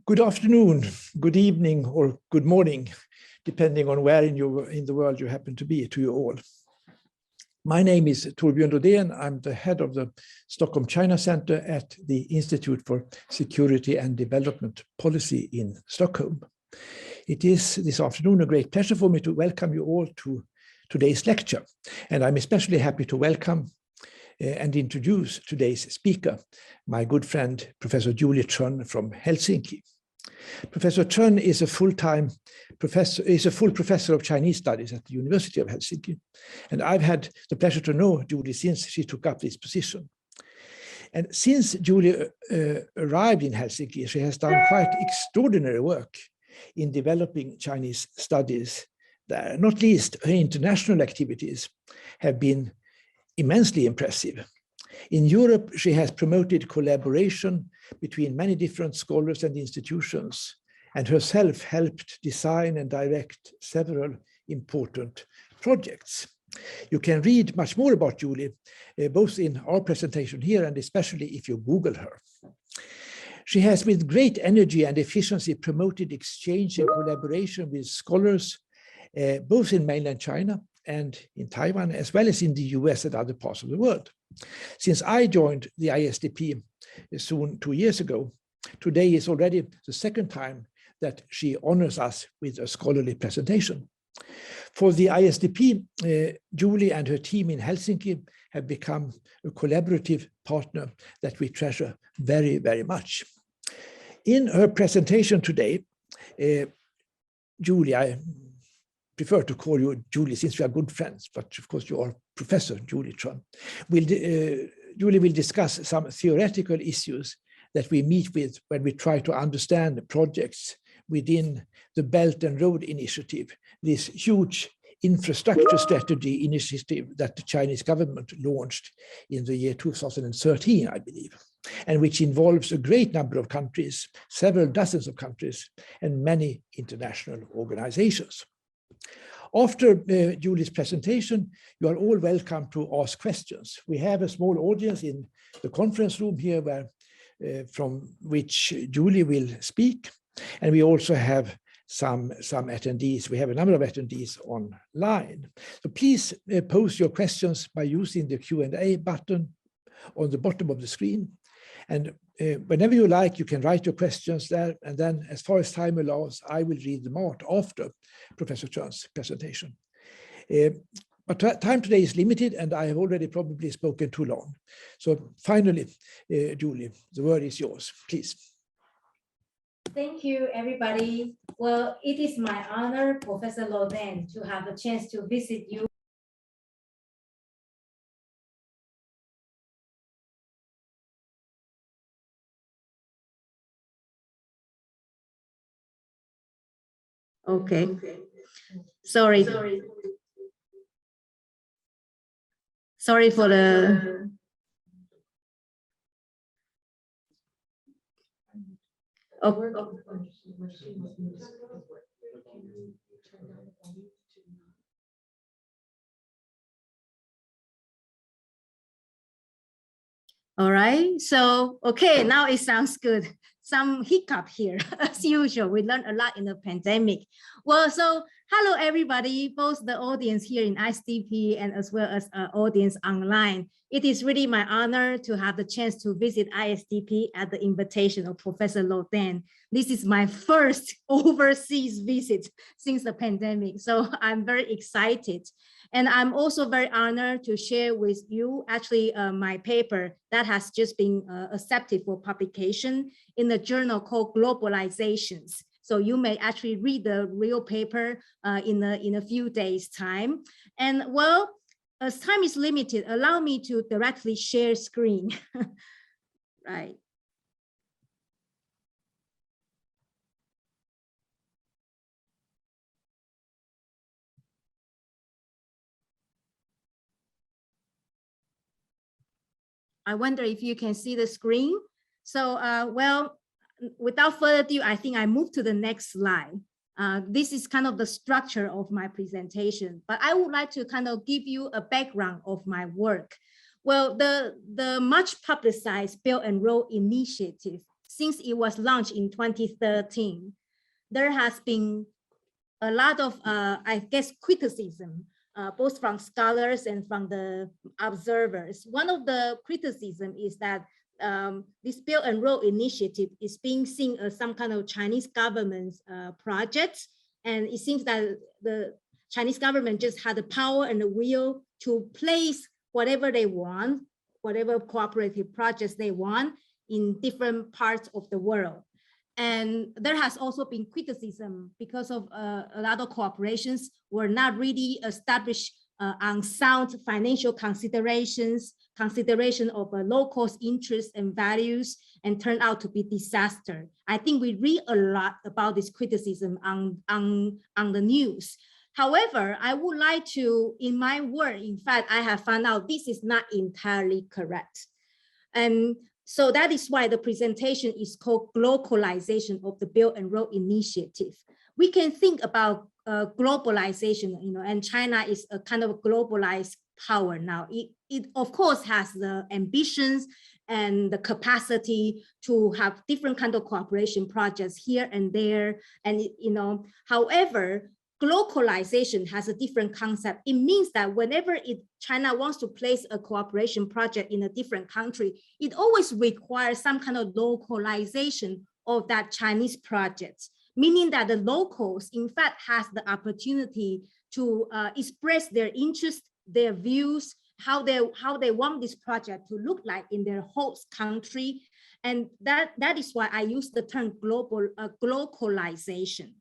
Good afternoon, good evening, or good morning, depending on where in the world you happen to be, to you all. My name is Torbjörn Rodén. I'm the head of the Stockholm China Center at the Institute for Security and Development Policy in Stockholm. It is this afternoon a great pleasure for me to welcome you all to today's lecture. And I'm especially happy to welcome and introduce today's speaker, my good friend, Professor Yu-Wen Chen from Helsinki. Professor Chen is a full professor of Chinese studies at the University of Helsinki. And I've had the pleasure to know Julie since she took up this position. And since Julie arrived in Helsinki, she has done quite extraordinary work in developing Chinese studies there. Not least, her international activities have been immensely impressive. In Europe, she has promoted collaboration between many different scholars and institutions, and herself helped design and direct several important projects. You can read much more about Julie, both in our presentation here and especially if you Google her. She has with great energy and efficiency promoted exchange and collaboration with scholars, both in mainland China and in Taiwan, as well as in the US and other parts of the world. Since I joined the ISDP soon 2 years ago, today is already the second time that she honors us with a scholarly presentation. For the ISDP, Julie and her team in Helsinki have become a collaborative partner that we treasure very, very much. In her presentation today, Julie, I prefer to call you Julie since we are good friends, but of course you are Professor Julie Chen. Julie will discuss some theoretical issues that we meet with when we try to understand the projects within the Belt and Road Initiative, this huge infrastructure strategy initiative that the Chinese government launched in the year 2013, I believe, and which involves a great number of countries, several dozens of countries, and many international organizations. After Julie's presentation, you are all welcome to ask questions. We have a small audience in the conference room here from which Julie will speak. And we also have some attendees. We have a number of attendees online. So please post your questions by using the Q&A button on the bottom of the screen. And whenever you like, you can write your questions there. And then as far as time allows, I will read them out after Professor Chen's presentation. But time today is limited, and I have already probably spoken too long. So finally, Julie, the word is yours, please. Thank you, everybody. Well, it is my honor, Professor Rodén, to have a chance to visit you. Okay. Sorry for the... Oh. All right, so, okay, now it sounds good. Some hiccup here, as usual. We learned a lot in the pandemic. Well, so hello, everybody, both the audience here in ISDP and as well as audience online. It is really my honor to have the chance to visit ISDP at the invitation of Professor Rodén. This is my first overseas visit since the pandemic, so I'm very excited. And I'm also very honored to share with you actually my paper that has just been accepted for publication in the journal called Glocalizations. So you may actually read the real paper in a few days' time. And well, as time is limited, allow me to directly share screen. Right. I wonder if you can see the screen. So, well, without further ado, I think I move to the next slide. This is kind of the structure of my presentation, but I would like to kind of give you a background of my work. Well, the much publicized Belt and Road Initiative since it was launched in 2013, there has been a lot of, I guess, criticism, both from scholars and from the observers. One of the criticism is that this Belt and Road Initiative is being seen as some kind of Chinese government's project. And it seems that the Chinese government just had the power and the will to place whatever they want, whatever cooperative projects they want in different parts of the world. And there has also been criticism because of a lot of cooperations were not really established on sound financial consideration of low cost interests and values, and turned out to be disaster. I think we read a lot about this criticism on the news. However, I would like to, in my work, in fact, I have found out this is not entirely correct. And so that is why the presentation is called Glocalization of the Belt and Road Initiative. We can think about globalization, and China is a kind of globalized power now. It of course has the ambitions and the capacity to have different kind of cooperation projects here and there. And however, glocalization has a different concept. It means that whenever China wants to place a cooperation project in a different country, it always requires some kind of localization of that Chinese project, meaning that the locals, in fact, has the opportunity to express their interests, their views, how they want this project to look like in their host country. And that is why I use the term glocalization.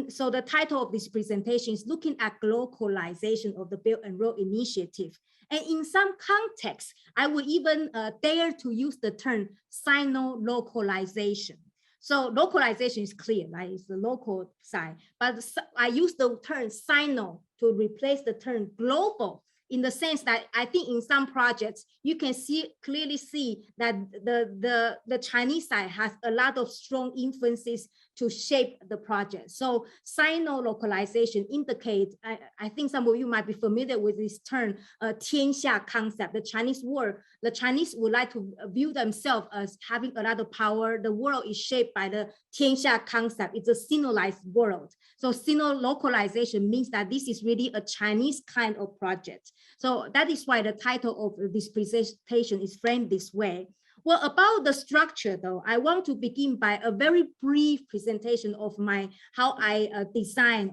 So the title of this presentation is looking at glocalization of the Belt and Road Initiative. And in some contexts, I would even dare to use the term Sino-localization. So localization is clear, right? It's the local side, but I use the term Sino to replace the term global, in the sense that I think in some projects, you can clearly see that the Chinese side has a lot of strong influences to shape the project. So Sino-localization indicates, I think some of you might be familiar with this term, 天下 concept, the Chinese word. The Chinese would like to view themselves as having a lot of power. The world is shaped by the 天下 concept. It's a Sino-localized world. So Sino-localization means that this is really a Chinese kind of project. So that is why the title of this presentation is framed this way. Well, about the structure, though, I want to begin by a very brief presentation of how I design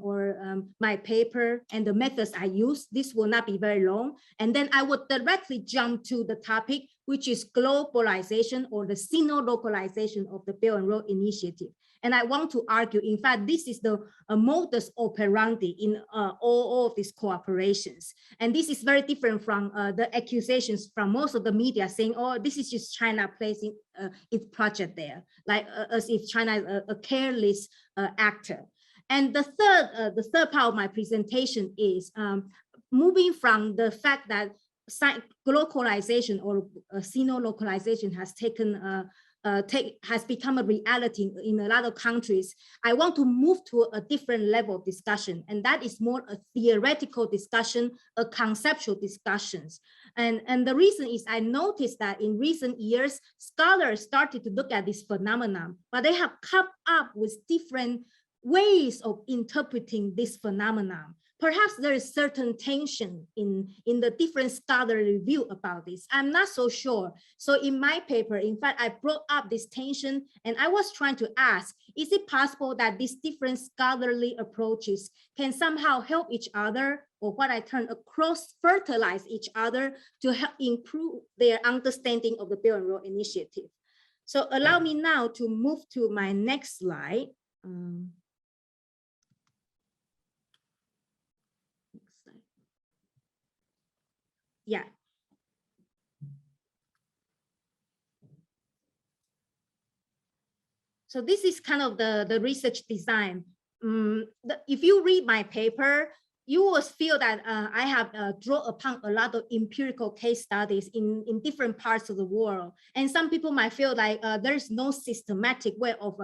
my paper and the methods I use. This will not be very long. And then I would directly jump to the topic, which is globalization or the Sino-localization of the Belt and Road Initiative. And I want to argue, in fact, this is the modus operandi in all of these cooperations. And this is very different from the accusations from most of the media saying, oh, this is just China placing its project there, like as if China is a careless actor. And the third part of my presentation is moving from the fact that glocalization or Sino-localization has become a reality in a lot of countries. I want to move to a different level of discussion, and that is more a theoretical discussion, a conceptual discussions. And the reason is I noticed that in recent years, scholars started to look at this phenomenon, but they have come up with different ways of interpreting this phenomenon. Perhaps there is certain tension in the different scholarly view about this. I'm not so sure. So in my paper, in fact, I brought up this tension, and I was trying to ask, is it possible that these different scholarly approaches can somehow help each other, or what I term cross-fertilize each other to help improve their understanding of the Belt and Road Initiative? So allow me now to move to my next slide. Yeah. So this is kind of the research design. If you read my paper, you will feel that I have drawn upon a lot of empirical case studies in different parts of the world. And some people might feel like there's no systematic way of,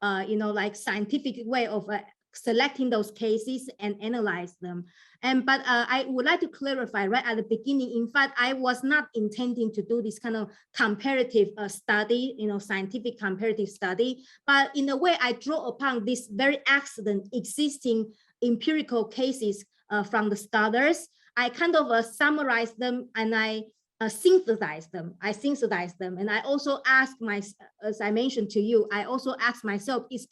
like scientific way of selecting those cases and analyze them. But I would like to clarify right at the beginning, in fact, I was not intending to do this kind of comparative study, scientific comparative study, but in a way I draw upon this very excellent existing empirical cases from the scholars. I kind of summarize them and I synthesize them. And I also ask as I mentioned to you, I also ask myself, is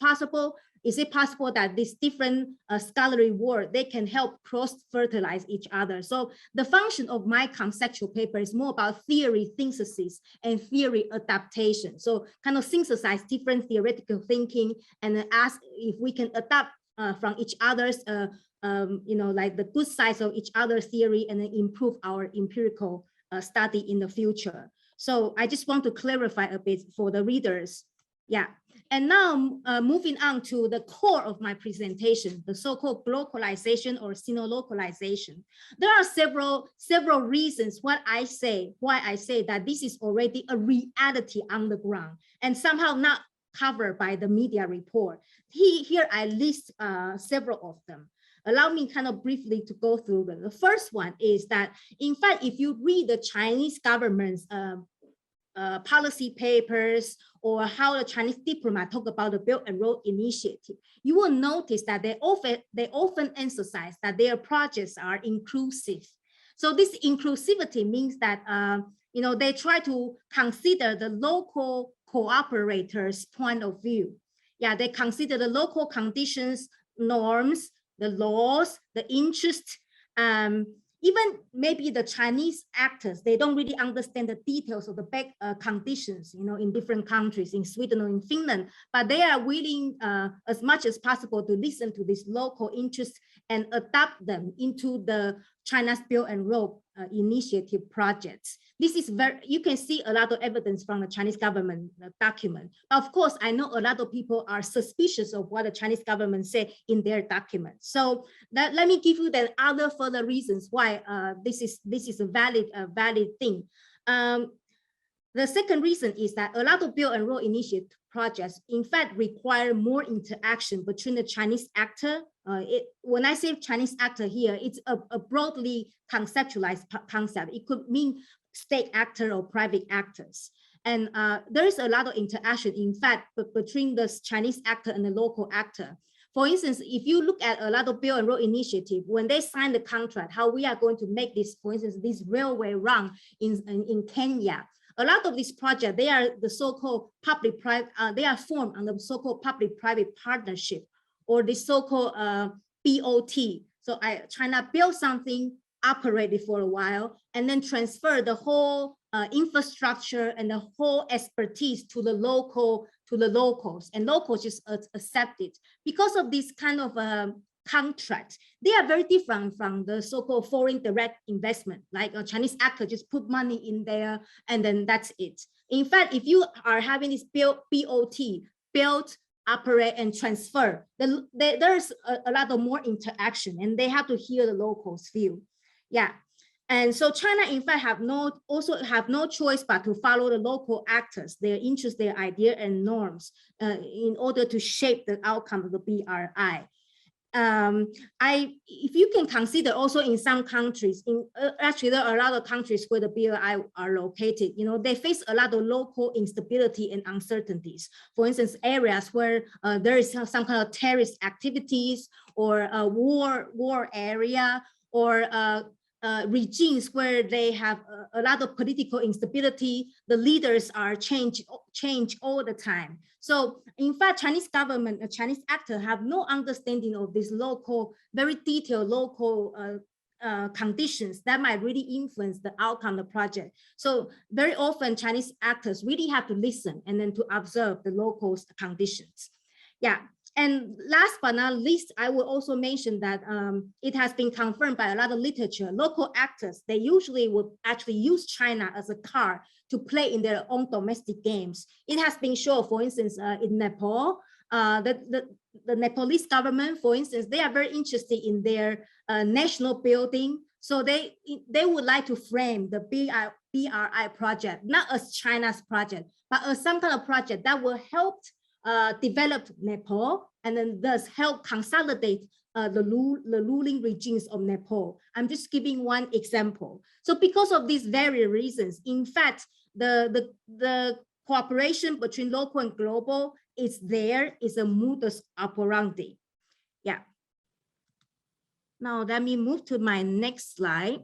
it possible that these different scholarly work, they can help cross-fertilize each other? So the function of my conceptual paper is more about theory synthesis and theory adaptation. So kind of synthesize different theoretical thinking and ask if we can adapt from each other's, like the good sides of each other's theory and then improve our empirical study in the future. So I just want to clarify a bit for the readers. Yeah. And now moving on to the core of my presentation, the so-called glocalization or Sino-localization. There are several reasons why I say that this is already a reality on the ground and somehow not covered by the media report. Here I list several of them. Allow me kind of briefly to go through them. The first one is that, in fact, if you read the Chinese government's policy papers or how the Chinese diplomat talk about the Belt and Road Initiative, you will notice that they often emphasize that their projects are inclusive. So this inclusivity means that they try to consider the local cooperators' point of view. Yeah, they consider the local conditions, norms, the laws, the interest, even maybe the Chinese actors, they don't really understand the details of the back conditions, in different countries, in Sweden or in Finland, but they are willing as much as possible to listen to these local interests and adapt them into the China's Belt and Road Initiative projects. This is you can see a lot of evidence from the Chinese government document. Of course, I know a lot of people are suspicious of what the Chinese government say in their documents. So let me give you the other further reasons why this is a valid thing. The second reason is that a lot of Belt and Road Initiative projects, in fact, require more interaction between the Chinese actor. When I say Chinese actor here, it's a broadly conceptualized concept. It could mean state actor or private actors. And there is a lot of interaction, in fact, between the Chinese actor and the local actor. For instance, if you look at a lot of Belt and Road Initiative, when they sign the contract, how we are going to make this, for instance, this railway run in Kenya, a lot of these projects, they are the so-called public-private, they are formed under the so-called public-private partnership or the so-called BOT. So China built something, operated for a while, and then transfer the whole infrastructure and the whole expertise to the locals, and locals just accept it. Because of this kind of contracts, they are very different from the so-called foreign direct investment, like a Chinese actor just put money in there and then that's it. In fact, if you are having this BOT, build, operate, and transfer, there's a lot of more interaction and they have to hear the locals' view. Yeah. And so China, in fact, also have no choice but to follow the local actors, their interests, their idea and norms in order to shape the outcome of the BRI. If you can consider also in some countries, actually there are a lot of countries where the BRI are located, they face a lot of local instability and uncertainties. For instance, areas where there is some kind of terrorist activities or a war area, or regimes where they have a lot of political instability, the leaders are change all the time. So in fact, Chinese government, Chinese actors have no understanding of this local, very detailed local conditions that might really influence the outcome of the project. So very often Chinese actors really have to listen and then to observe the local conditions. Yeah. And last but not least, I will also mention that it has been confirmed by a lot of literature. Local actors, they usually would actually use China as a card to play in their own domestic games. It has been shown, for instance, in Nepal, the Nepalese government, for instance, they are very interested in their national building. So they would like to frame the BRI project, not as China's project, but as some kind of project that will help develop Nepal and then thus help consolidate the ruling regimes of Nepal. I'm just giving one example. So because of these various reasons, in fact, the cooperation between local and global is a modus operandi. Yeah. Now let me move to my next slide.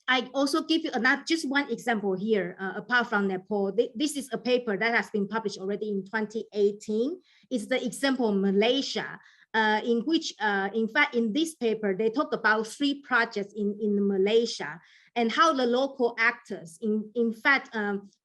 I also give you not just one example here, apart from Nepal. This is a paper that has been published already in 2018. It's the example of Malaysia, in which, in fact, in this paper, they talk about 3 projects in Malaysia and how the local actors, in fact,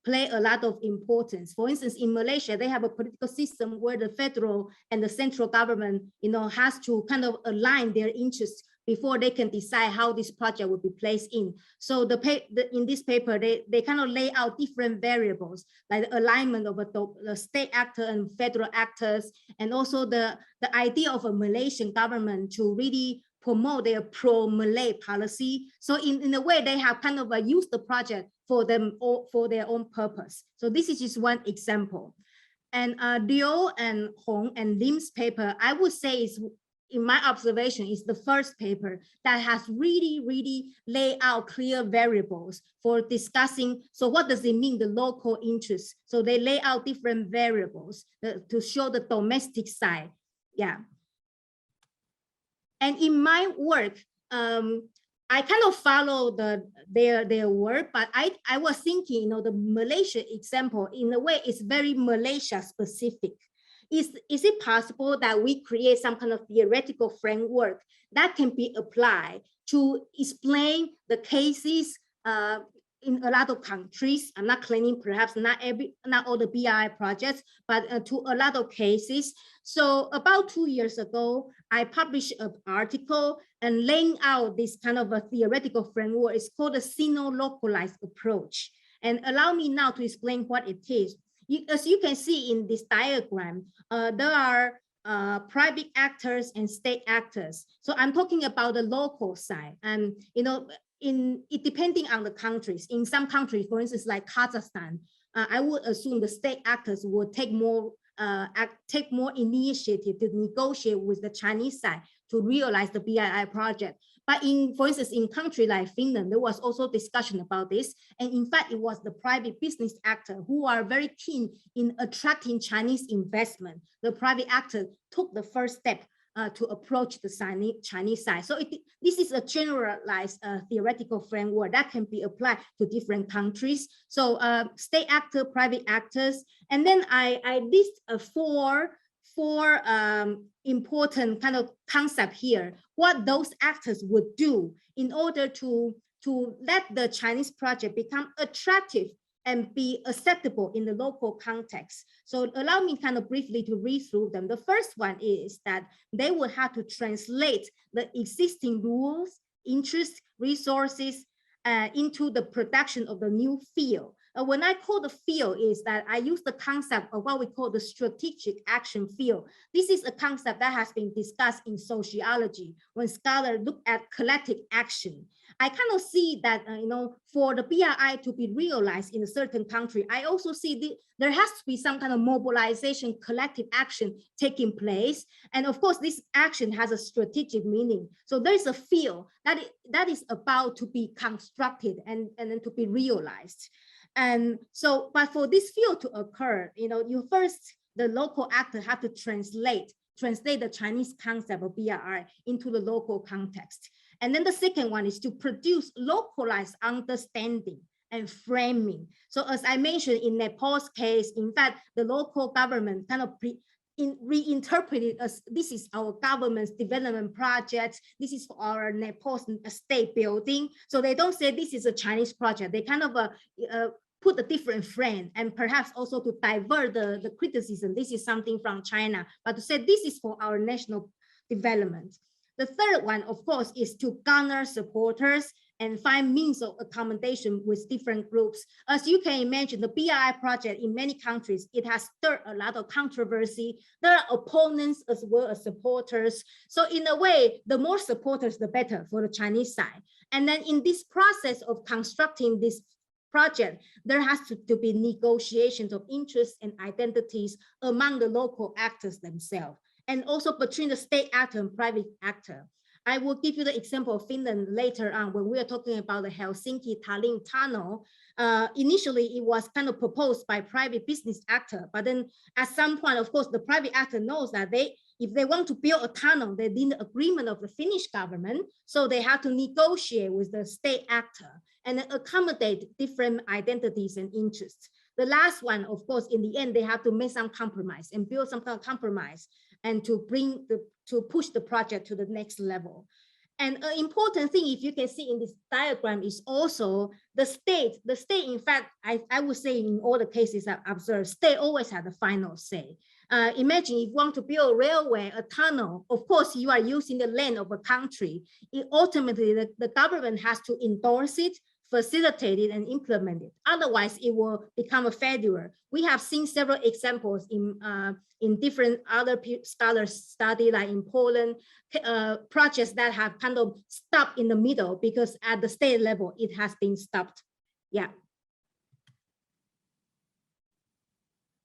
play a lot of importance. For instance, in Malaysia, they have a political system where the federal and the central government, has to kind of align their interests before they can decide how this project will be placed in. So in this paper, they kind of lay out different variables, like the alignment of the state actor and federal actors, and also the idea of a Malaysian government to really promote their pro-Malay policy. So in a way, they have kind of used the project for their own purpose. So this is just one example. And Liu and Hong and Lim's paper, I would say is, in my observation, is the first paper that has really laid out clear variables for discussing. So what does it mean, the local interest? So they lay out different variables to show the domestic side. Yeah. And in my work, I kind of follow their work, but I was thinking, the Malaysia example, in a way, is very Malaysia specific. Is it possible that we create some kind of theoretical framework that can be applied to explain the cases in a lot of countries? I'm not claiming perhaps not all the BI projects, but to a lot of cases. So about 2 years ago, I published an article and laying out this kind of a theoretical framework. It's called the Sino-localized approach. And allow me now to explain what it is. As you can see in this diagram, there are private actors and state actors. So I'm talking about the local side. And depending on the countries, in some countries, for instance, like Kazakhstan, I would assume the state actors will take more initiative to negotiate with the Chinese side to realize the BII project. But for instance, in country like Finland, there was also discussion about this. And in fact, it was the private business actor who are very keen in attracting Chinese investment. The private actor took the first step to approach the Chinese side. So this is a generalized theoretical framework that can be applied to different countries. So state actor, private actors, and then I list four important kind of concept here, what those actors would do in order to let the Chinese project become attractive and be acceptable in the local context. So allow me kind of briefly to read through them. The first one is that they will have to translate the existing rules, interests, resources into the production of the new field. When I call the field is that I use the concept of what we call the strategic action field. This is a concept that has been discussed in sociology when scholars look at collective action. I kind of see that, for the BRI to be realized in a certain country, I also see there has to be some kind of mobilization, collective action taking place. And of course, this action has a strategic meaning. So there's a field that is about to be constructed and then to be realized. And so, but for this field to occur, the local actor have to translate the Chinese concept of BRI into the local context. And then the second one is to produce localized understanding and framing. So as I mentioned in Nepal's case, in fact, the local government kind of reinterpreted as this is our government's development project. This is for our Nepal's state building. So they don't say this is a Chinese project. They kind of put a different frame and perhaps also to divert the criticism. This is something from China, but to say this is for our national development. The third one, of course, is to garner supporters and find means of accommodation with different groups. As you can imagine, the BRI project in many countries, it has stirred a lot of controversy. There are opponents as well as supporters. So in a way, the more supporters, the better for the Chinese side. And then in this process of constructing this project, there has to be negotiations of interests and identities among the local actors themselves, and also between the state actor and private actor. I will give you the example of Finland later on when we are talking about the Helsinki-Tallinn tunnel. Initially, it was kind of proposed by private business actor, but then at some point, of course, the private actor knows that if they want to build a tunnel, they need the agreement of the Finnish government, so they have to negotiate with the state actor and accommodate different identities and interests. The last one, of course, in the end, they have to make some compromise and build some kind of compromise and to push the project to the next level. And an important thing, if you can see in this diagram, is also the state. The state, in fact, I would say in all the cases I've observed, state always have the final say. Imagine if you want to build a railway, a tunnel, of course, you are using the land of a country. Ultimately, the government has to endorse it, facilitate it, and implement it. Otherwise, it will become a failure. We have seen several examples in different other scholars study, like in Poland, projects that have kind of stopped in the middle because at the state level, it has been stopped. Yeah.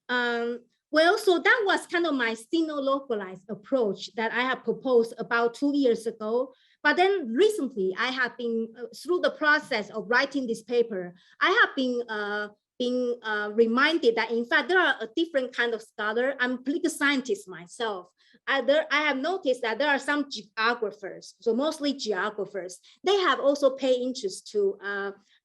Well, so that was kind of my Sino-localized approach that I have proposed about 2 years ago. But then recently, I have been, through the process of writing this paper, I have been reminded that in fact, there are a different kind of scholar. I'm a political scientist myself. I have noticed that there are some geographers, so mostly geographers, they have also paid interest to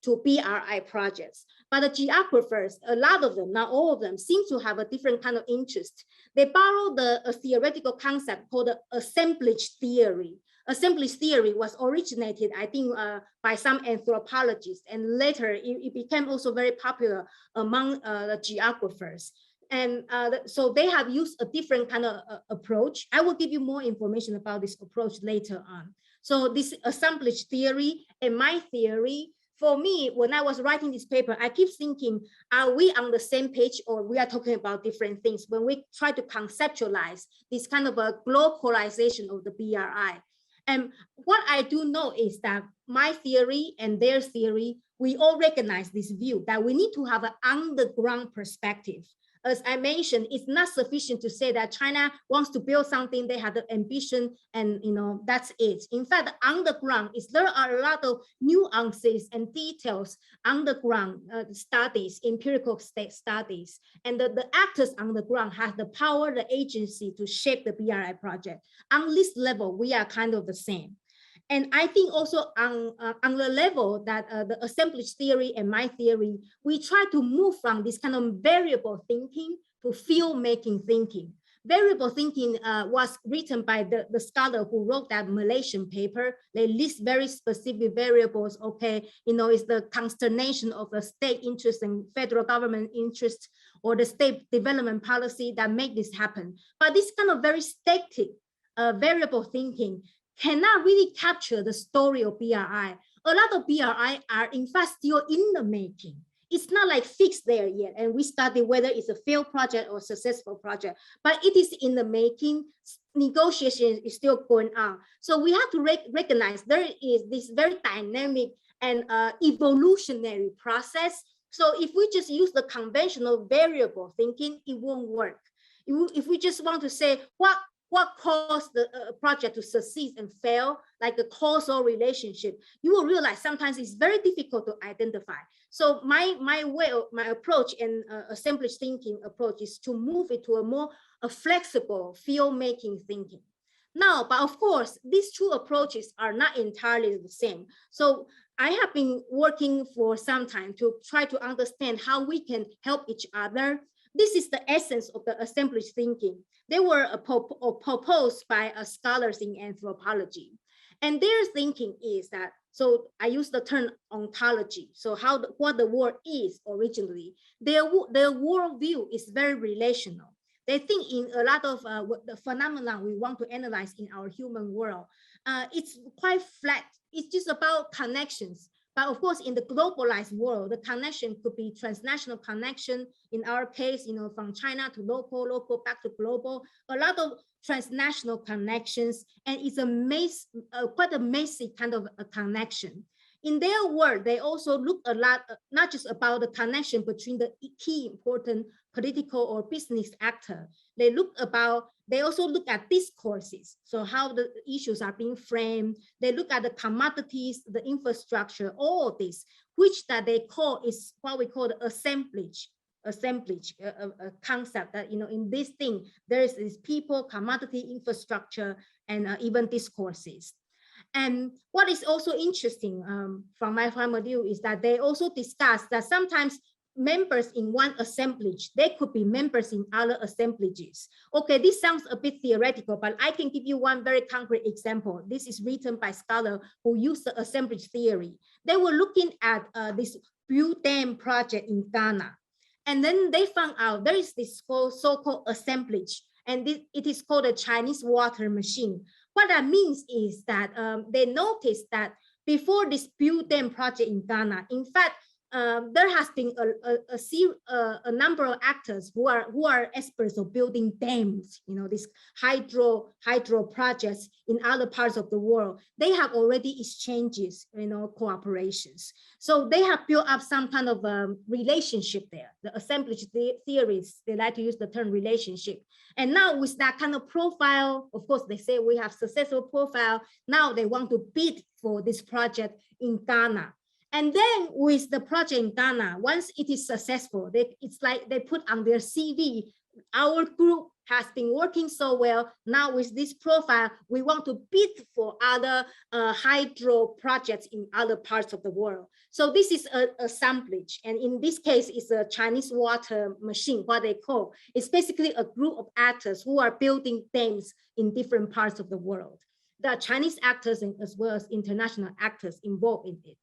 BRI projects. But the geographers, a lot of them, not all of them, seem to have a different kind of interest. They borrow a theoretical concept called the assemblage theory. Assemblage theory was originated, I think, by some anthropologists, and later it became also very popular among the geographers. And so they have used a different kind of approach. I will give you more information about this approach later on. So this assemblage theory and my theory, for me, when I was writing this paper, I keep thinking, are we on the same page or we are talking about different things when we try to conceptualize this kind of a glocalization of the BRI? And what I do know is that my theory and their theory, we all recognize this view that we need to have an underground perspective. As I mentioned, it's not sufficient to say that China wants to build something, they have the ambition, and that's it. In fact, underground there are a lot of nuances and details, underground studies, empirical state studies, and the actors on the ground have the power, the agency to shape the BRI project. On this level, we are kind of the same. And I think also on the level that the assemblage theory and my theory, we try to move from this kind of variable thinking to field-making thinking. Variable thinking was written by the scholar who wrote that Malaysian paper. They list very specific variables. Okay, it's the consternation of the state interest and federal government interest or the state development policy that make this happen. But this kind of very static variable thinking cannot really capture the story of BRI. A lot of BRI are in fact still in the making. It's not like fixed there yet, and we study whether it's a failed project or successful project, but it is in the making. Negotiation is still going on. So we have to recognize there is this very dynamic and evolutionary process. So if we just use the conventional variable thinking, it won't work. If we just want to say what caused the project to succeed and fail, like the causal relationship, you will realize sometimes it's very difficult to identify. So my approach and assemblage thinking approach is to move it to a more flexible field-making thinking. Now, but of course, these two approaches are not entirely the same. So I have been working for some time to try to understand how we can help each other. This is the essence of the assemblage thinking. They were proposed by scholars in anthropology. And their thinking is that, so I use the term ontology. So what the world is originally, their worldview is very relational. They think in a lot of the phenomena we want to analyze in our human world. It's quite flat. It's just about connections. But of course, in the globalized world, the connection could be transnational connection. In our case, from China to local back to global, a lot of transnational connections, and it's quite a messy kind of a connection. in their work, they also look a lot, not just about the connection between the key important political or business actor. They also look at discourses. So how the issues are being framed. They look at the commodities, the infrastructure, all of this, which that they call is what we call the assemblage, a concept that, in this thing, there is this people, commodity, infrastructure, and even discourses. And what is also interesting from my point of view is that they also discuss that sometimes members in one assemblage, they could be members in other assemblages. Okay, this sounds a bit theoretical, but I can give you one very concrete example. This is written by scholars who use the assemblage theory. They were looking at this Fudan project in Ghana. And then they found out there is this so-called assemblage, and it is called a Chinese water machine. What that means is that they noticed that before this Fudan project in Ghana, in fact, there has been a number of actors who are experts of building dams, these hydro projects in other parts of the world. They have already exchanges, cooperations. So they have built up some kind of relationship there. The assemblage theories, they like to use the term relationship. And now with that kind of profile, of course, they say we have successful profile. Now they want to bid for this project in Ghana. And then with the project in Ghana, once it is successful, it's like they put on their CV, our group has been working so well. Now with this profile, we want to bid for other hydro projects in other parts of the world. So this is an assemblage. And in this case, it's a Chinese water machine, what they call. It's basically a group of actors who are building dams in different parts of the world. There are Chinese actors as well as international actors involved in it.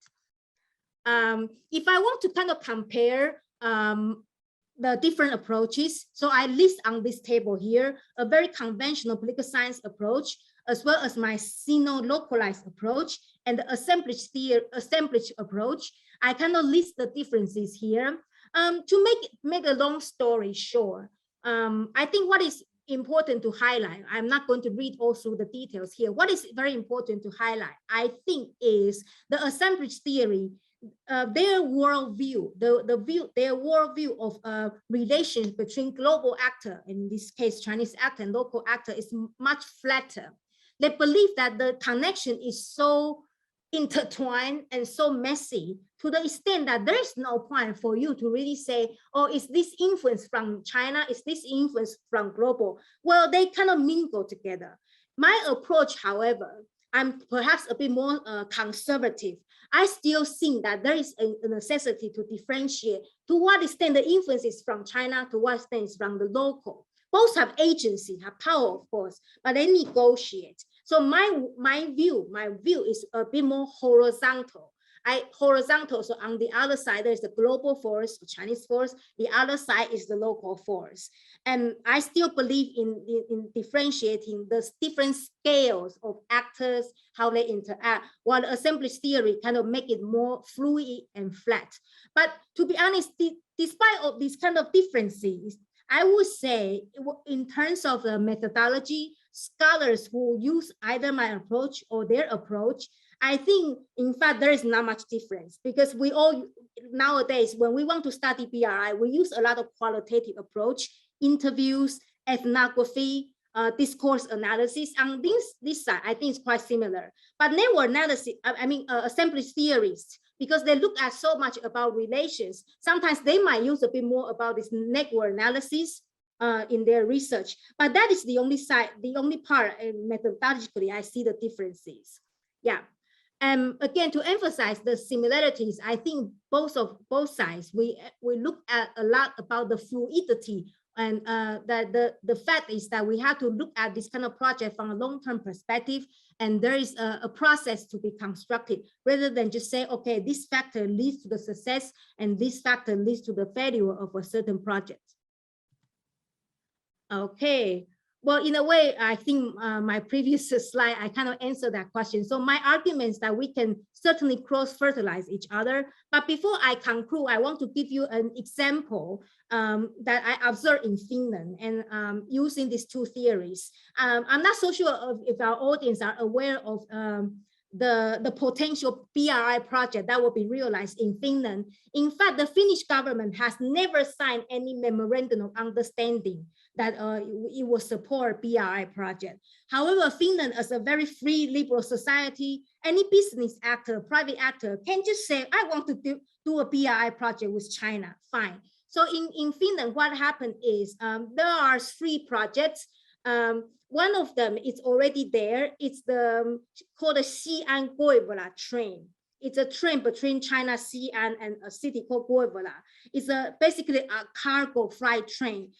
If I want to kind of compare the different approaches, so I list on this table here a very conventional political science approach, as well as my Sino-localized approach and the assemblage approach. I kind of list the differences here. To make a long story short, I think what is important to highlight, I'm not going to read all through the details here. What is very important to highlight, I think, is the assemblage theory. Their worldview, their worldview of relations between global actor, in this case Chinese actor and local actor, is much flatter. They believe that the connection is so intertwined and so messy to the extent that there is no point for you to really say, oh, is this influence from China? Is this influence from global? Well, they kind of mingle together. My approach, however, I'm perhaps a bit more conservative. I still think that there is a necessity to differentiate to what extent the influence is from China, to what extent is from the local. Both have agency, have power, of course, but they negotiate. So my view is a bit more horizontal. So on the other side, there's the global force, the Chinese force. The other side is the local force. And I still believe in differentiating the different scales of actors, how they interact, while the assemblage theory kind of make it more fluid and flat. But to be honest, despite all these kind of differences, I would say in terms of the methodology, scholars who use either my approach or their approach, I think, in fact, there is not much difference, because we all, nowadays, when we want to study BRI, we use a lot of qualitative approach, interviews, ethnography, discourse analysis. On this side, I think it's quite similar. But network analysis, assemblage theories, because they look at so much about relations, sometimes they might use a bit more about this network analysis in their research. But that is the only side, the only part, and methodologically, I see the differences. Yeah. Again, to emphasize the similarities, I think both sides, we look at a lot about the fluidity, and that the fact is that we have to look at this kind of project from a long-term perspective, and there is a process to be constructed, rather than just say, okay, this factor leads to the success and this factor leads to the failure of a certain project. Okay. Well, in a way, I think my previous slide, I kind of answered that question. So my argument is that we can certainly cross-fertilize each other. But before I conclude, I want to give you an example that I observed in Finland, and using these two theories. I'm not so sure if our audience are aware of the potential BRI project that will be realized in Finland. In fact, the Finnish government has never signed any memorandum of understanding that it will support BRI project. However, Finland, as a very free liberal society, any business actor, private actor can just say, I want to do a BRI project with China, fine. So in Finland, what happened is there are 3 projects. One of them is already there. It's called the Xi'an-Koivuala train. It's a train between China, Xi'an, and a city called Koivuala. It's basically a cargo freight train.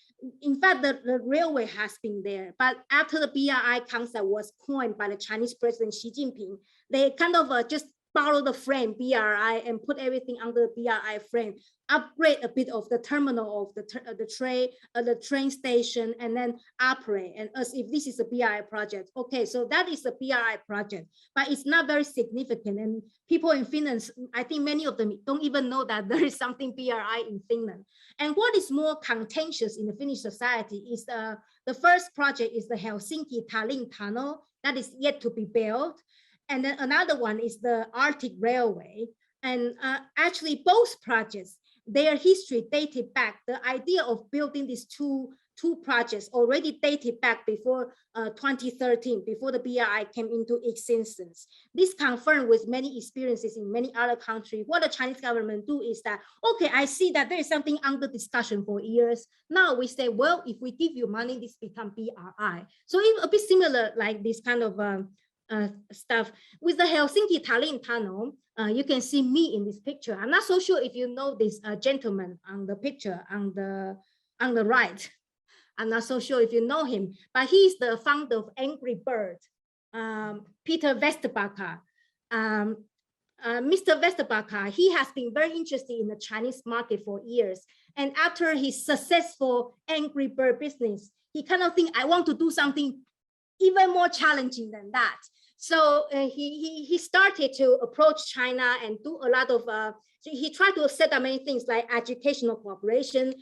In fact, the railway has been there, but after the BRI concept was coined by the Chinese President Xi Jinping, they kind of just borrow the frame BRI and put everything under the BRI frame, upgrade a bit of the terminal of the train station, and then operate, and as if this is a BRI project. Okay, so that is a BRI project, but it's not very significant. And people in Finland, I think many of them don't even know that there is something BRI in Finland. And what is more contentious in the Finnish society is the first project is the Helsinki-Tallinn tunnel that is yet to be built. And then another one is the Arctic Railway. And actually both projects, their history dated back, the idea of building these two projects already dated back before 2013, before the BRI came into existence. This confirmed with many experiences in many other countries. What the Chinese government do is that, okay, I see that there is something under discussion for years. Now we say, well, if we give you money, this becomes BRI. So it's a bit similar like this kind of stuff. With the Helsinki-Tallinn tunnel, you can see me in this picture. I'm not so sure if you know this gentleman on the picture on the right. I'm not so sure if you know him, but he's the founder of Angry Bird, Peter Westerbacher. Mr. Westerbacher, he has been very interested in the Chinese market for years. And after his successful Angry Bird business, he kind of think, I want to do something even more challenging than that. So he started to approach China and do a lot of, he tried to set up many things like educational cooperation,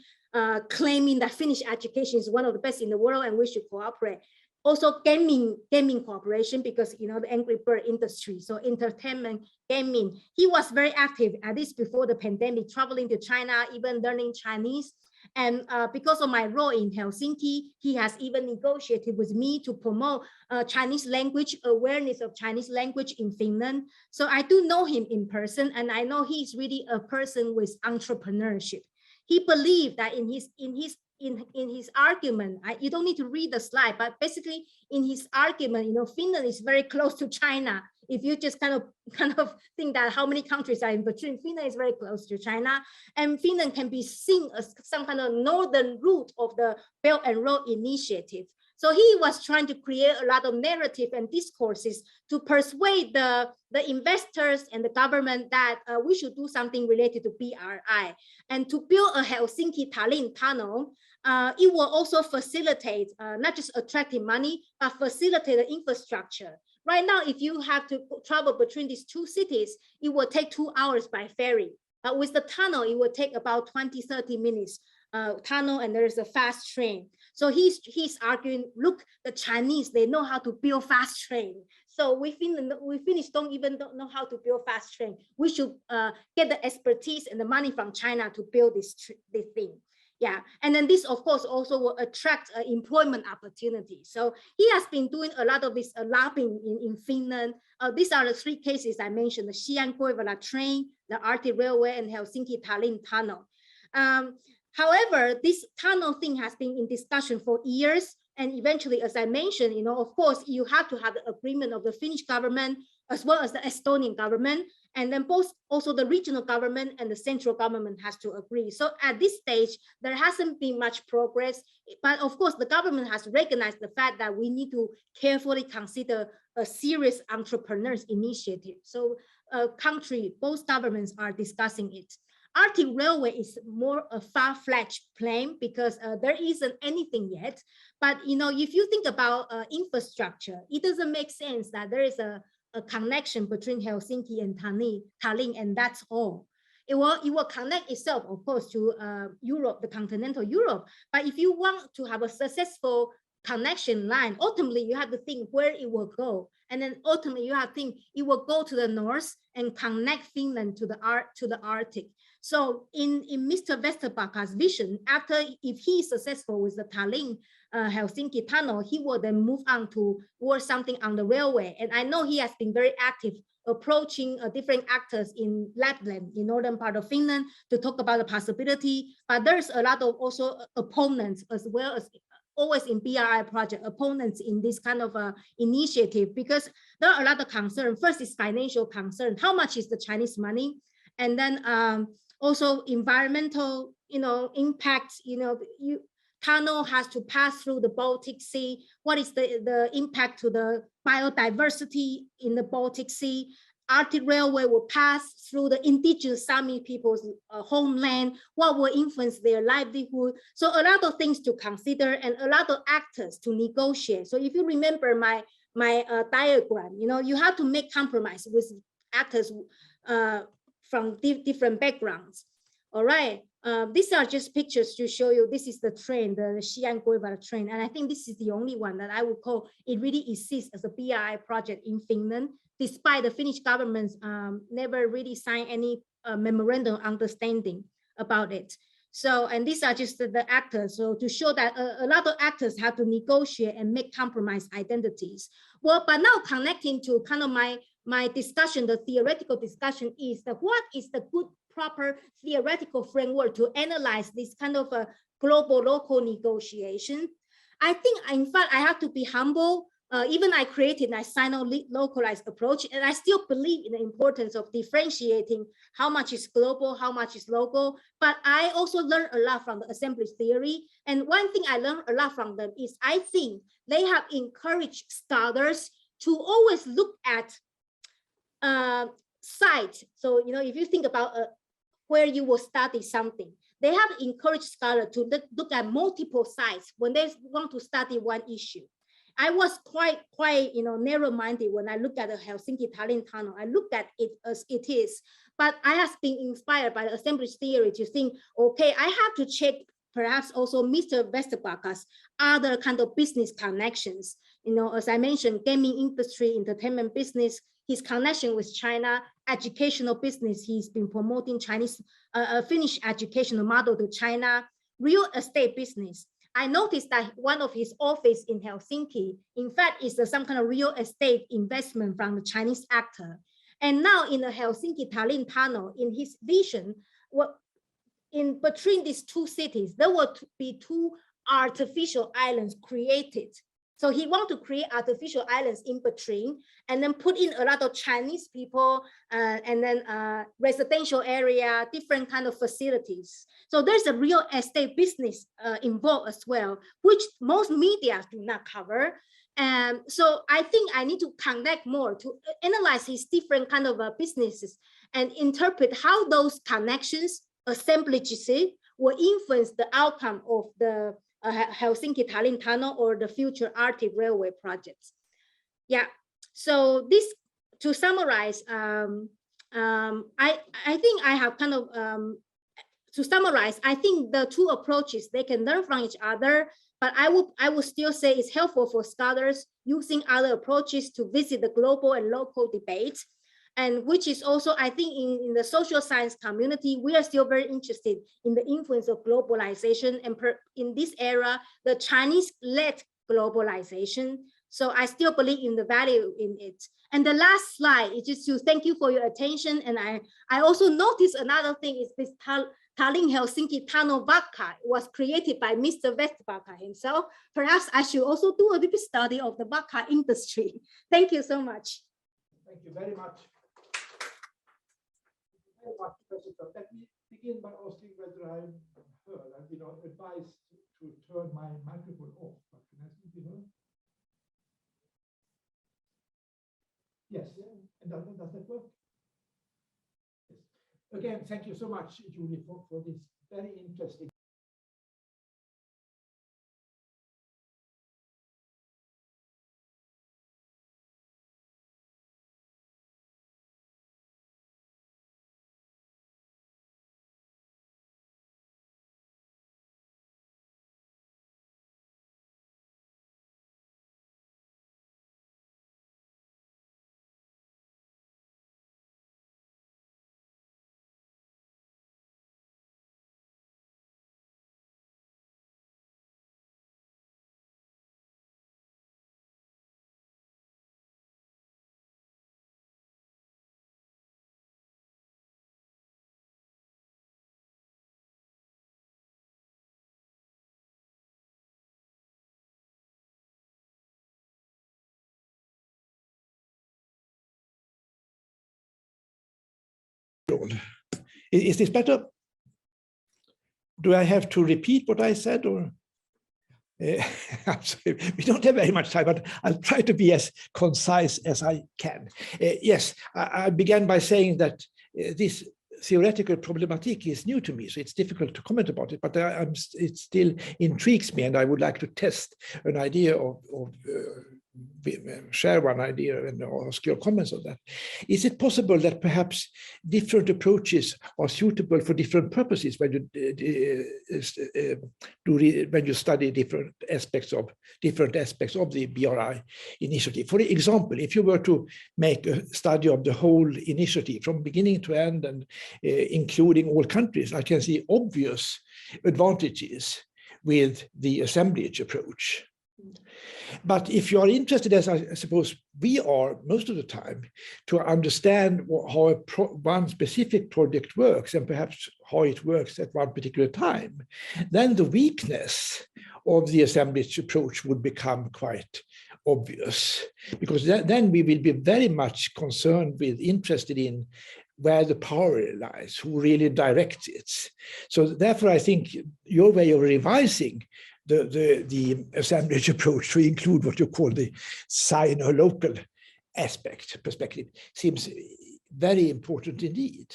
claiming that Finnish education is one of the best in the world and we should cooperate. Also gaming cooperation, because you know the Angry Bird industry, so entertainment, gaming. He was very active at this before the pandemic, traveling to China, even learning Chinese. And because of my role in Helsinki, he has even negotiated with me to promote Chinese language, awareness of Chinese language in Finland. So I do know him in person, and I know he's really a person with entrepreneurship. He believed that in his argument, you don't need to read the slide, but basically in his argument, you know, Finland is very close to China. If you just kind of think that how many countries are in between, Finland is very close to China, and Finland can be seen as some kind of northern route of the Belt and Road Initiative. So he was trying to create a lot of narrative and discourses to persuade the investors and the government that we should do something related to BRI. And to build a Helsinki-Tallinn tunnel, it will also facilitate not just attracting money, but facilitate the infrastructure. Right now, if you have to travel between these two cities, it will take 2 hours by ferry. But with the tunnel, it will take about 20-30 minutes tunnel, and there's a fast train. So he's arguing, look, the Chinese, they know how to build fast train. So we Finnish don't even know how to build fast train. We should get the expertise and the money from China to build this thing. Yeah, and then this, of course, also will attract employment opportunities. So he has been doing a lot of this lobbying in Finland. These are the 3 cases I mentioned: the Xi'an-Koivuala train, the Arctic Railway, and Helsinki-Tallinn tunnel. However, this tunnel thing has been in discussion for years. And eventually, as I mentioned, you know, of course, you have to have the agreement of the Finnish government as well as the Estonian government. And then both also the regional government and the central government has to agree. So at this stage, there hasn't been much progress. But of course, the government has recognized the fact that we need to carefully consider a serious entrepreneurs initiative. So both governments are discussing it. Arctic Railway is more a far-fetched plan because there isn't anything yet. But you know, if you think about infrastructure, it doesn't make sense that there is a connection between Helsinki and Tallinn, and that's all. It will connect itself, of course, to Europe, the continental Europe. But if you want to have a successful connection line, ultimately you have to think where it will go. And then ultimately you have to think it will go to the north and connect Finland to the Arctic. So in Mr. Vesterbacka's vision, after, if he is successful with the Tallinn Helsinki tunnel, he will then move on to work something on the railway. And I know he has been very active approaching different actors in Lapland, in northern part of Finland, to talk about the possibility. But there's a lot of also opponents, as well as always in BRI project, opponents in this kind of initiative, because there are a lot of concerns. First is financial concern. How much is the Chinese money? And then also environmental, impacts, tunnel has to pass through the Baltic Sea. What is the impact to the biodiversity in the Baltic Sea? Arctic Railway will pass through the indigenous Sami people's homeland. What will influence their livelihood? So a lot of things to consider and a lot of actors to negotiate. So if you remember my diagram, you have to make compromise with actors from different backgrounds. All right. These are just pictures to show you. This is the train, the Xi'an-Guevara train. And I think this is the only one that I would call it really exists as a BRI project in Finland, despite the Finnish government never really signed any memorandum of understanding about it. So, and these are just the actors. So to show that a lot of actors have to negotiate and make compromise identities. Well, but now connecting to kind of my discussion, the theoretical discussion is that what is the good proper theoretical framework to analyze this kind of a global local negotiation? I think, in fact, I have to be humble. Even I created a Sino-localized approach, and I still believe in the importance of differentiating how much is global, how much is local. But I also learned a lot from the assemblage theory. And one thing I learned a lot from them is I think they have encouraged scholars to always look at sites. So, if you think about where you will study something, they have encouraged scholars to look at multiple sites when they want to study one issue. I was quite narrow-minded when I looked at the Helsinki-Tallinn tunnel. I looked at it as it is, but I have been inspired by the assemblage theory to think, okay, I have to check perhaps also Mr. Vesterbacka's other kind of business connections. As I mentioned, gaming industry, entertainment business, his connection with China, educational business, he's been promoting Finnish educational model to China, real estate business. I noticed that one of his office in Helsinki, in fact, is some kind of real estate investment from the Chinese actor. And now in the Helsinki-Tallinn tunnel, in his vision, in between these two cities, there will be two artificial islands created. So he wants to create artificial islands in between and then put in a lot of Chinese people and then residential area, different kind of facilities. So there's a real estate business involved as well, which most media do not cover. And so I think I need to connect more to analyze his different kind of businesses and interpret how those connections, assemblages, will influence the outcome of the Helsinki-Tallinn tunnel or the future Arctic Railway projects. Yeah, so this, to summarize, I think I have kind of, to summarize, I think the two approaches, they can learn from each other, but I would still say it's helpful for scholars using other approaches to visit the global and local debates. And which is also, I think in the social science community, we are still very interested in the influence of globalization. And in this era, the Chinese-led globalization. So I still believe in the value in it. And the last slide is just to thank you for your attention. And I also noticed another thing is this Tallinn-Helsinki tunnel vodka was created by Mr. Vesterbacka himself. Perhaps I should also do a little study of the vodka industry. Thank you so much. Thank you very much. Let me begin by asking whether I'm heard. I've been advised to turn my microphone off, but can I still be heard? Yes, and does that work? Yes. Again, thank you so much, Julie, for this very interesting all. Is this better? Do I have to repeat what I said, or? I'm sorry, we don't have very much time, but I'll try to be as concise as I can. Yes, I began by saying that this theoretical problematic is new to me, so it's difficult to comment about it, but it still intrigues me, and I would like to test an idea of share one idea and ask your comments on that. Is it possible that perhaps different approaches are suitable for different purposes when you study different aspects of the BRI initiative? For example, if you were to make a study of the whole initiative from beginning to end and including all countries, I can see obvious advantages with the assemblage approach. But if you are interested, as I suppose we are most of the time, to understand how one specific project works and perhaps how it works at one particular time, then the weakness of the assemblage approach would become quite obvious, because then we will be very much concerned with, interested in where the power lies, who really directs it. So therefore, I think your way of revising the assemblage approach to include what you call the Sino-local perspective seems very important indeed.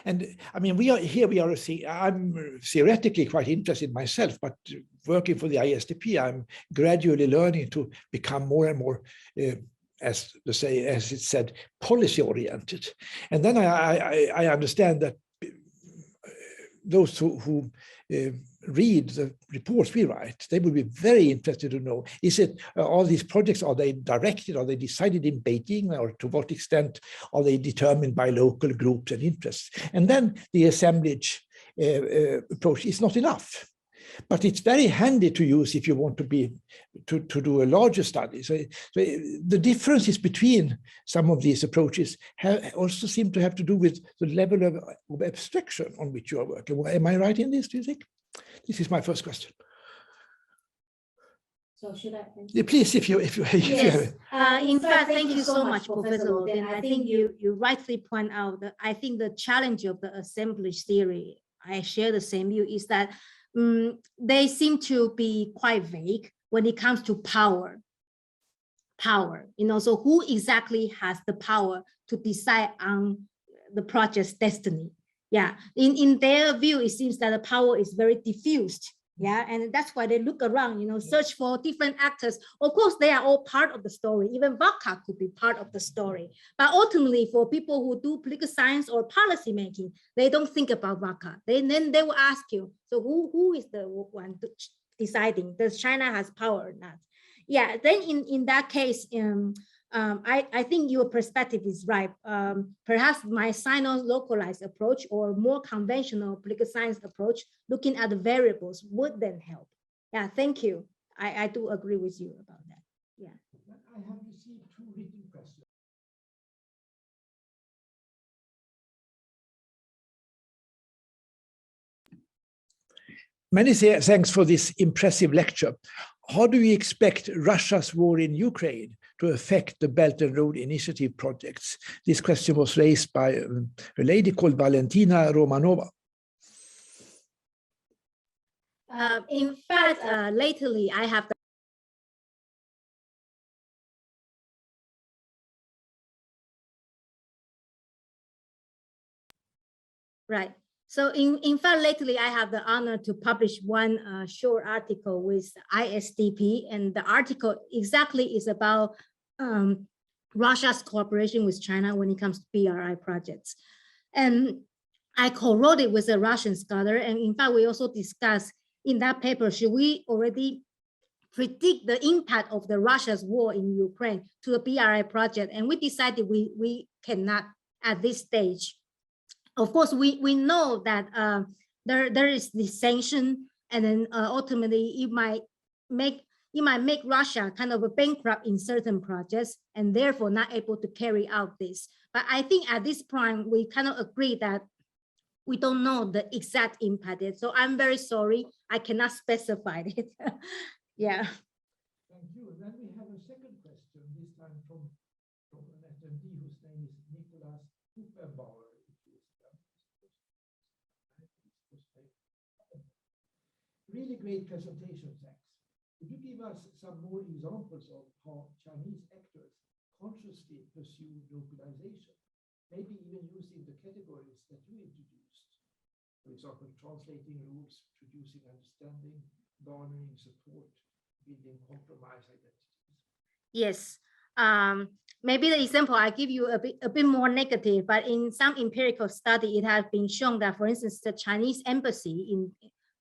And I mean, I'm theoretically quite interested myself, but working for the ISDP, I'm gradually learning to become more and more, as it said, policy oriented. And then I understand that those who read the reports we write, they will be very interested to know, all these projects, are they directed, are they decided in Beijing, or to what extent are they determined by local groups and interests? And then the assemblage approach is not enough. But it's very handy to use if you want to do a larger study. So the differences between some of these approaches also seem to have to do with the level of abstraction on which you are working. Am I right in this, do you think? This is my first question. So should I? Yeah, please, if you yes. In fact, thank you so much, Professor Loden. I think you rightly point out that I think the challenge of the assemblage theory, I share the same view, is that they seem to be quite vague when it comes to power. So who exactly has the power to decide on the project's destiny? Yeah, in their view, it seems that the power is very diffused. Yeah, and that's why they look around, search for different actors. Of course, they are all part of the story. Even vodka could be part of the story. But ultimately, for people who do political science or policy making, they don't think about vodka. Then they will ask you, so who is the one deciding? Does China has power or not? Yeah, then in that case, I think your perspective is right. Perhaps my Sino-localized approach or more conventional political science approach, looking at the variables, would then help. Yeah, thank you. I do agree with you about that. Yeah. I have received 2 written questions. Many thanks for this impressive lecture. How do you expect Russia's war in Ukraine to affect the Belt and Road Initiative projects? This question was raised by a lady called Valentina Romanova. In fact, lately I have right. So in fact, lately I have the honor to publish one short article with ISDP, and the article exactly is about Russia's cooperation with China when it comes to BRI projects. And I co-wrote it with a Russian scholar, and in fact, we also discussed in that paper, should we already predict the impact of the Russia's war in Ukraine to the BRI project? And we decided we cannot at this stage. Of course, we know that there is this sanction, and then ultimately it might make Russia kind of a bankrupt in certain projects and therefore not able to carry out this. But I think at this point we kind of agree that we don't know the exact impact. So I'm very sorry, I cannot specify it. Yeah. Thank you. And then we have a second question, this time from an attendee whose name is Nicholas Kuppenbauer. really great presentation, thanks. Could you give us some more examples of how Chinese actors consciously pursue localization, maybe even using the categories that you introduced? For example, translating rules, producing understanding, garnering support, building compromise identities. Yes. Maybe the example I give you a bit more negative, but in some empirical study, it has been shown that, for instance, the Chinese embassy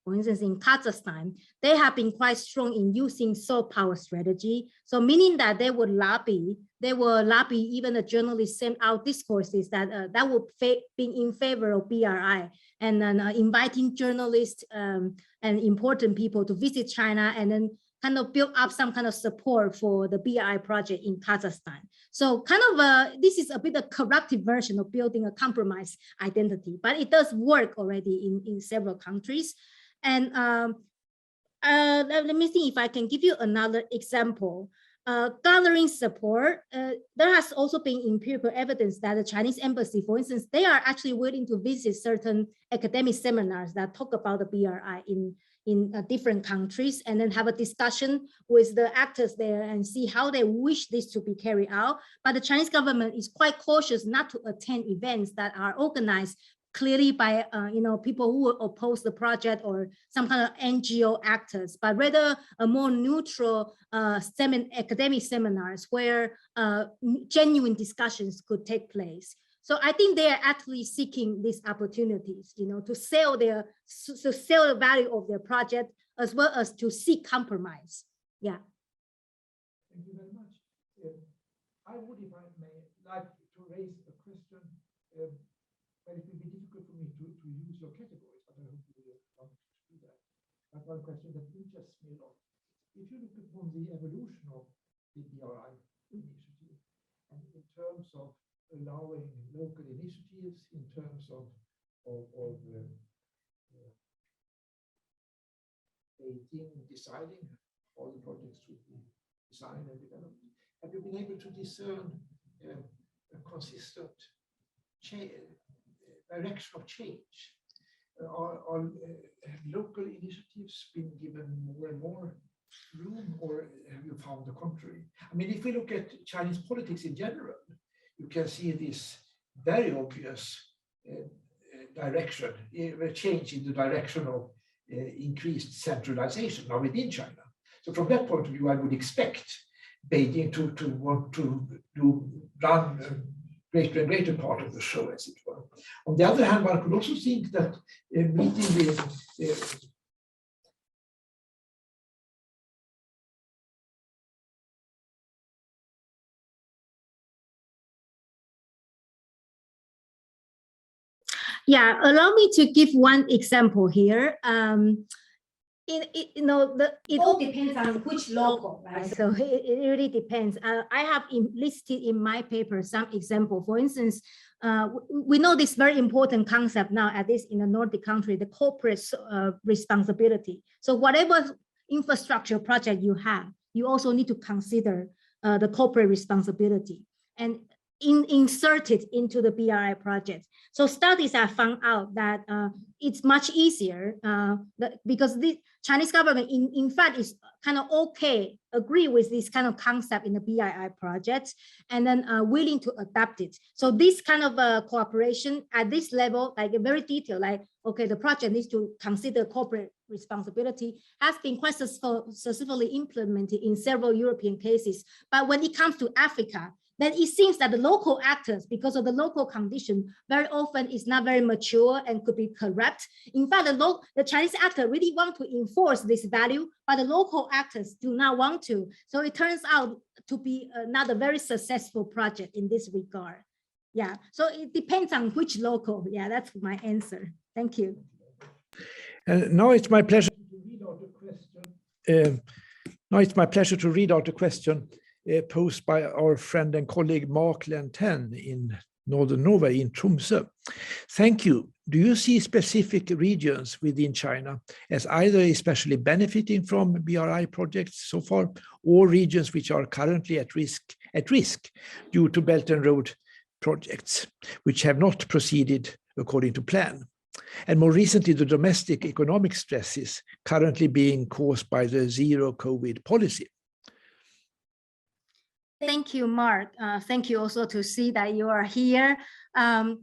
for instance, in Kazakhstan, they have been quite strong in using soft power strategy. So meaning that they would lobby even the journalists send out discourses that would be in favor of BRI, and then inviting journalists and important people to visit China, and then kind of build up some kind of support for the BRI project in Kazakhstan. So kind of this is a bit of corruptive version of building a compromise identity, but it does work already in several countries. And let me see if I can give you another example. Gathering support, there has also been empirical evidence that the Chinese embassy, for instance, they are actually willing to visit certain academic seminars that talk about the BRI in different countries, and then have a discussion with the actors there and see how they wish this to be carried out. But the Chinese government is quite cautious not to attend events that are organized clearly by people who oppose the project or some kind of NGO actors, but rather a more neutral academic seminars where genuine discussions could take place. So I think they are actually seeking these opportunities, to sell the value of their project, as well as to seek compromise. Yeah. Thank you very much. I would, if I may, like to raise a question. But it will be difficult for me to use your categories, but I hope you will want to do that. But one question that interests me a lot. If you look upon the evolution of the BRI initiative, and in terms of allowing local initiatives, in terms of Beijing deciding how the projects should be designed and developed, have you been able to discern a consistent direction of change? Are local initiatives been given more and more room, or have you found the contrary? I mean, if we look at Chinese politics in general, you can see this very obvious direction, a change in the direction of increased centralization now within China. So from that point of view, I would expect Beijing to want to run greater and greater part of the show, as it were. On the other hand, one could also think that meeting with yeah, allow me to give one example here. It all depends on which local, right? So it really depends. I have listed in my paper some example. For instance, we know this very important concept now, at least in the Nordic country, the corporate responsibility. So whatever infrastructure project you have, you also need to consider the corporate responsibility and insert it into the BRI project. So studies have found out that it's much easier because the Chinese government, in fact, is kind of agree with this kind of concept in the BRI project, and then willing to adapt it. So this kind of cooperation at this level, like a very detailed, like, okay, the project needs to consider corporate responsibility, has been quite successfully implemented in several European cases. But when it comes to Africa, then it seems that the local actors, because of the local condition, very often is not very mature and could be corrupt. In fact, the Chinese actor really want to enforce this value, but the local actors do not want to. So it turns out to be not a very successful project in this regard. Yeah, so it depends on which local. Yeah, that's my answer. Thank you. And now it's my pleasure to read out a question. Posed by our friend and colleague Mark Lenten in Northern Norway, in Tromsø. Thank you. Do you see specific regions within China as either especially benefiting from BRI projects so far, or regions which are currently at risk due to Belt and Road projects, which have not proceeded according to plan? and more recently, the domestic economic stresses currently being caused by the zero COVID policy. Thank you, Mark. Thank you also to see that you are here. I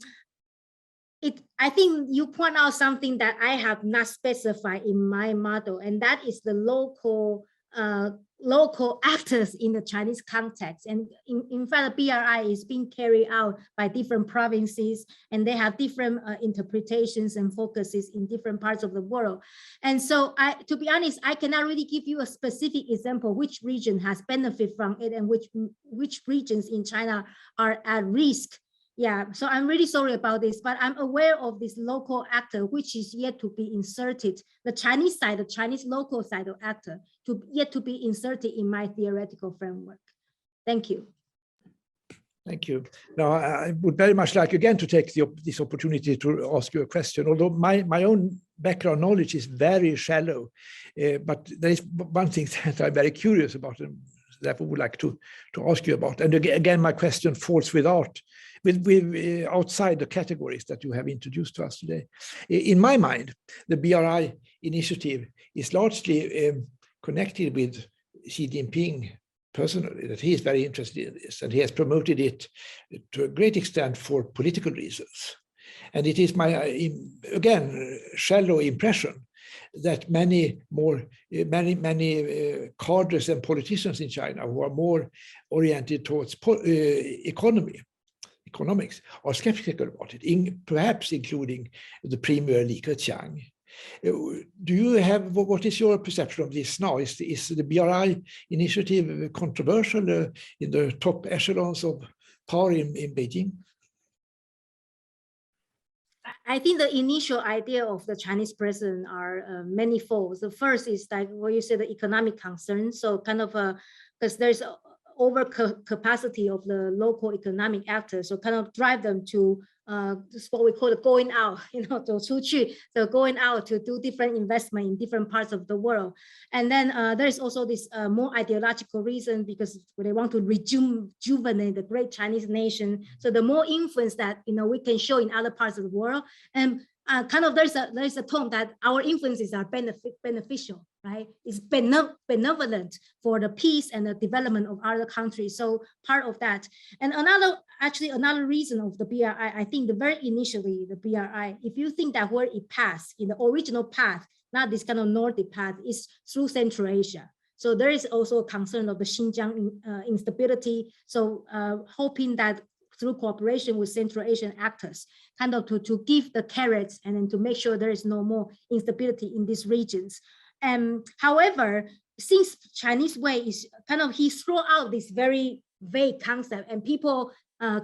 think you point out something that I have not specified in my model, and that is the local actors in the Chinese context. And in fact, the BRI is being carried out by different provinces, and they have different interpretations and focuses in different parts of the world. And so to be honest, I cannot really give you a specific example which region has benefited from it and which regions in China are at risk. Yeah, so I'm really sorry about this, but I'm aware of this local actor, which is yet to be inserted, the Chinese side, the Chinese local side of actor, yet to be inserted in my theoretical framework. Thank you. Thank you. Now, I would very much like again to take this opportunity to ask you a question, although my own background knowledge is very shallow, but there is one thing that I'm very curious about and that I would like to ask you about. And again, my question falls outside the categories that you have introduced to us today. In my mind, the BRI initiative is largely connected with Xi Jinping personally, that he is very interested in this, and he has promoted it to a great extent for political reasons. And it is my, again, shallow impression that many cadres and politicians in China who are more oriented towards economics are skeptical about it, perhaps including the Premier Li Keqiang. Do you have, what is your perception of this now? Is the BRI initiative controversial in the top echelons of power in Beijing? I think the initial idea of the Chinese president are manifold. The first is like what you said, the economic concerns. So kind of because there's over capacity of the local economic actors, so kind of drive them to this what we call the going out, to 出去, so going out to do different investment in different parts of the world. And then there's also this more ideological reason, because they want to rejuvenate the great Chinese nation. So the more influence that we can show in other parts of the world, and kind of there's a tone that our influences are beneficial, right? It's benevolent for the peace and the development of other countries. So part of that. And another reason of the BRI, I think very initially the BRI, if you think that where it passed in the original path, not this kind of Nordic path, is through Central Asia. So there is also a concern of the Xinjiang instability. So hoping that through cooperation with Central Asian actors, kind of to give the carrots and then to make sure there is no more instability in these regions. However, since Chinese way is kind of, he throw out this very vague concept, and people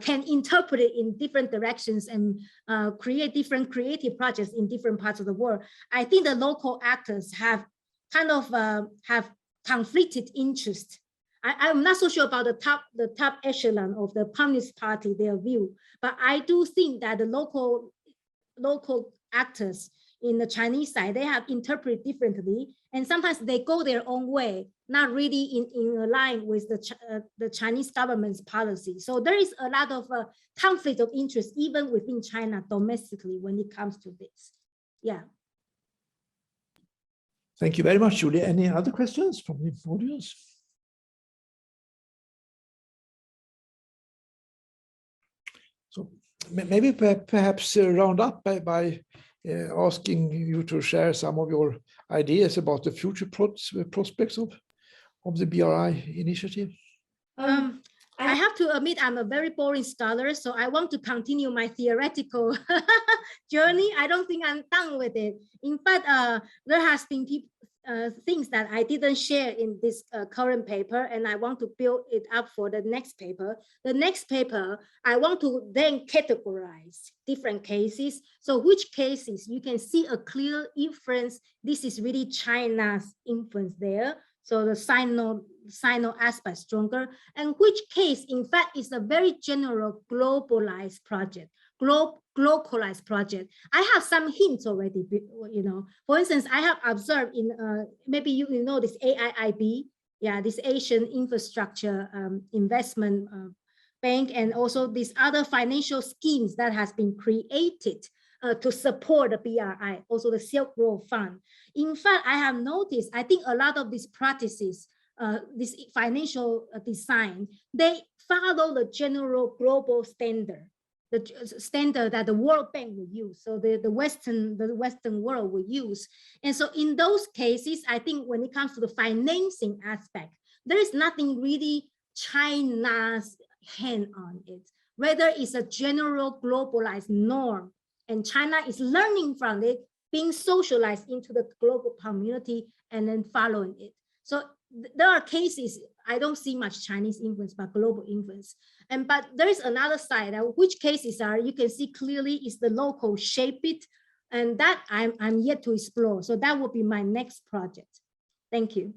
can interpret it in different directions and create different creative projects in different parts of the world. I think the local actors have kind of have conflicted interest. I'm not so sure about the top echelon of the Communist Party, their view, but I do think that the local actors in the Chinese side, they have interpreted differently, and sometimes they go their own way, not really in line with the Chinese government's policy. So there is a lot of conflict of interest even within China domestically when it comes to this. Yeah. Thank you very much, Julie. Any other questions from the audience? So maybe perhaps round up by asking you to share some of your ideas about the future prospects of the BRI initiative. I have to admit I'm a very boring scholar, so I want to continue my theoretical journey. I don't think I'm done with it. In fact, there has been things that I didn't share in this current paper, and I want to build it up for the next paper. The next paper, I want to then categorize different cases. So which cases you can see a clear inference, this is really China's influence there. So the Sino aspect stronger, and which case, in fact, is a very general globalized project, Glocalized project. I have some hints already, For instance, I have observed in, maybe you know this AIIB, yeah, this Asian Infrastructure Investment Bank, and also these other financial schemes that has been created to support the BRI, also the Silk Road Fund. In fact, I have noticed, I think a lot of these practices, this financial design, they follow the general global standard, the standard that the World Bank will use, so the Western world will use. And so in those cases, I think when it comes to the financing aspect, there is nothing really China's hand on it. Rather, it's a general globalized norm, and China is learning from it, being socialized into the global community, and then following it. So there are cases, I don't see much Chinese influence, but global influence. But there is another side, which cases are, you can see clearly is the local shape it, and that I'm yet to explore. So that will be my next project. Thank you.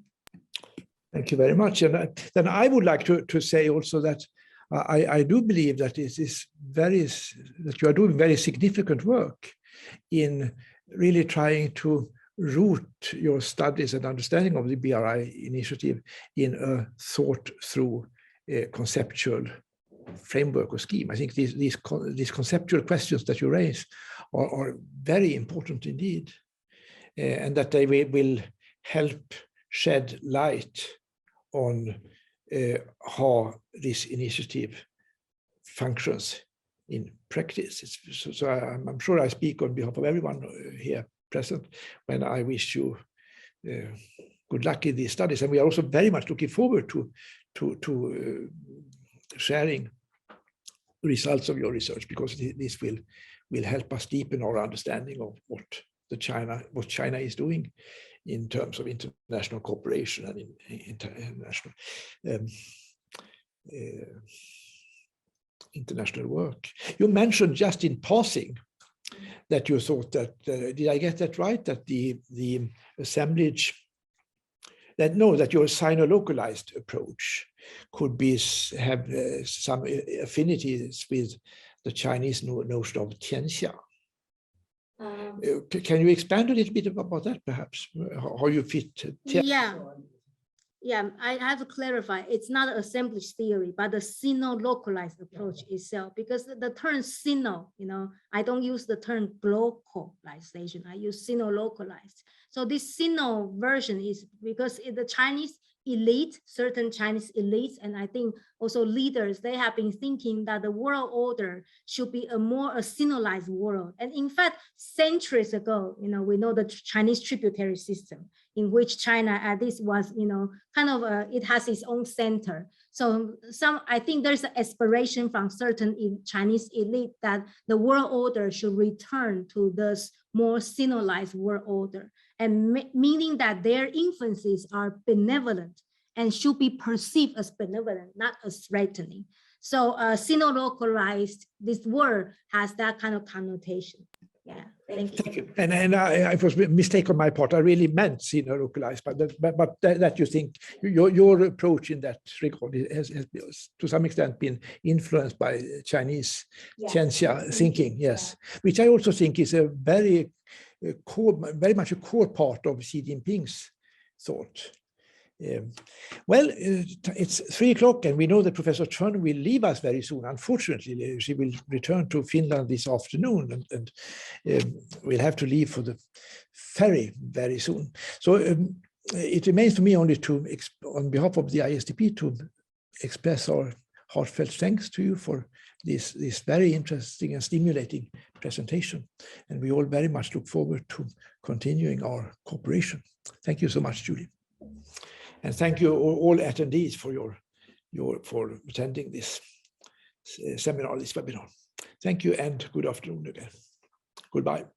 Thank you very much. And then I would like to say also that I do believe that that you are doing very significant work in really trying to root your studies and understanding of the BRI initiative in a thought through conceptual framework or scheme. I think these conceptual questions that you raise are very important indeed, and that they will help shed light on how this initiative functions in practice. So I'm sure I speak on behalf of everyone here present when I wish you good luck in these studies. And we are also very much looking forward to sharing results of your research, because this will help us deepen our understanding of what China is doing in terms of international cooperation and international work. You mentioned just in passing that you thought that, did I get that right, that the assemblage, that your Sino-localized approach could have some affinities with the Chinese notion of tianxia? Can you expand a little bit about that, perhaps, how you fit? Yeah, I have to clarify. It's not an assemblage theory, but the Sino-localized approach itself, because the term Sino, I don't use the term glocalization. I use Sino-localized. So this Sino version is because the Chinese elite, certain Chinese elites, and I think also leaders, they have been thinking that the world order should be a more Sino-localized world. And in fact, centuries ago, we know the Chinese tributary system, in which China at least was, kind of, it has its own center. So I think there's an aspiration from certain Chinese elite that the world order should return to this more Sino-localized world order, and meaning that their influences are benevolent and should be perceived as benevolent, not as threatening. So Sino-localized, this word has that kind of connotation. Yeah, thank you. And it was a mistake on my part. I really meant Sino-localized, but that you think your approach in that regard has to some extent been influenced by Chinese tianxia thinking, yes, which I also think is a very much a core part of Xi Jinping's thought. Well, it's 3 o'clock, and we know that Professor Chen will leave us very soon. Unfortunately, she will return to Finland this afternoon, and we'll have to leave for the ferry very soon. So it remains for me only to, on behalf of the ISDP, to express our heartfelt thanks to you for this very interesting and stimulating presentation. And we all very much look forward to continuing our cooperation. Thank you so much, Julie. And thank you all attendees for attending this seminar, this webinar. Thank you and good afternoon again. Goodbye.